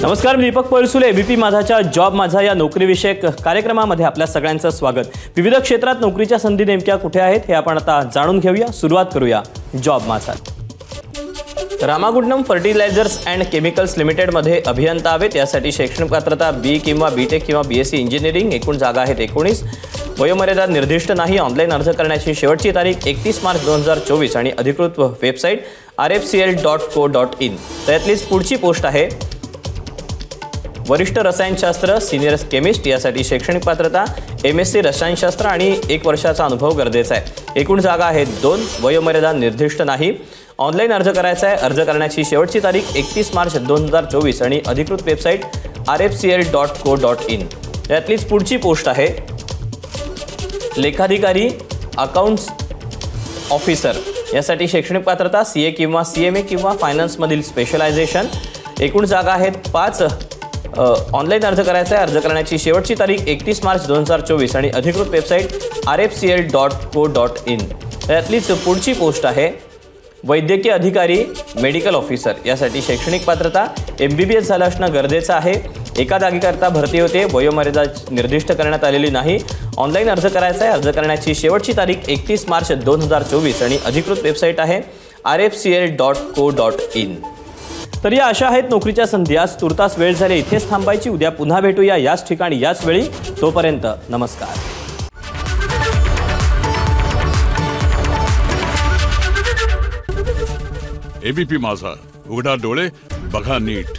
नमस्कार, मी Deepak Palsule. ABP माझाच्या job माझा या नोकरीविषयक कार्यक्रमामध्ये आपल्या सगळ्यांचं स्वागत। विविध क्षेत्रात नोकरीच्या संधी नेमक्या कुठे आहेत हे आपण आता जाणून घेऊया। सुरुवात करूया जॉब माझा। Ramagundam fertilisers and chemicals limited मध्ये अभियंता हवेत। यासाठी शैक्षणिक पात्रता बी किंवा बीटेक किंवा बीएससी इंजिनिअरिंग। एकूण जागा आहेत 19। वयोमर्यादा निर्दिष्ट नाही। ऑनलाईन अर्ज करण्याची शेवटची तारीख 31 मार्च 2024 आणि अधिकृत वेबसाईट rfcl.co.in। त्यातलीच पुढची पोस्ट आहे वरिष्ठ रसायनशास्त्र सिनियर केमिस्ट। यासाठी शैक्षणिक पात्रता MSc रसायनशास्त्र आणि 1 वर्षाचा अनुभव गरजेचा आहे। एकूण जागा आहेत 2। वयोमर्यादा निर्दिष्ट नाही। ऑनलाईन अर्ज करायचा आहे। अर्ज करण्याची शेवटची तारीख 31 मार्च 2024 आणि अधिकृत वेबसाईट rfcl.co.in। त्यातलीच पुढची पोस्ट आहे लेखाधिकारी अकाउंट्स ऑफिसर। यासाठी शैक्षणिक पात्रता CA किंवा CMA किंवा फायनान्समधील स्पेशलायझेशन। एकूण जागा आहेत 5। ऑनलाईन अर्ज करायचा आहे। अर्ज करण्याची शेवटची तारीख 31 मार्च 2024 आणि अधिकृत वेबसाईट rfcl.co.in। त्यातलीच पुढची पोस्ट आहे वैद्यकीय अधिकारी मेडिकल ऑफिसर। यासाठी शैक्षणिक पात्रता MBBS झालं असणं गरजेचं आहे। एका जागेकरता भरती होते। वयोमर्यादा निर्दिष्ट करण्यात आलेली नाही। ऑनलाईन अर्ज करायचा आहे। अर्ज करण्याची शेवटची तारीख 31 मार्च 2024 आणि अधिकृत वेबसाईट आहे rfcl.co.in। तर या अशा आहेत नोकरीच्या संधी। आज तुर्तास वेळ झाली इथेच थांबायची। उद्या पुन्हा भेटूया याच ठिकाणी याच वेळी। तोपर्यंत नमस्कार। एबीपी माझा, उघडा डोळे बघा नीट।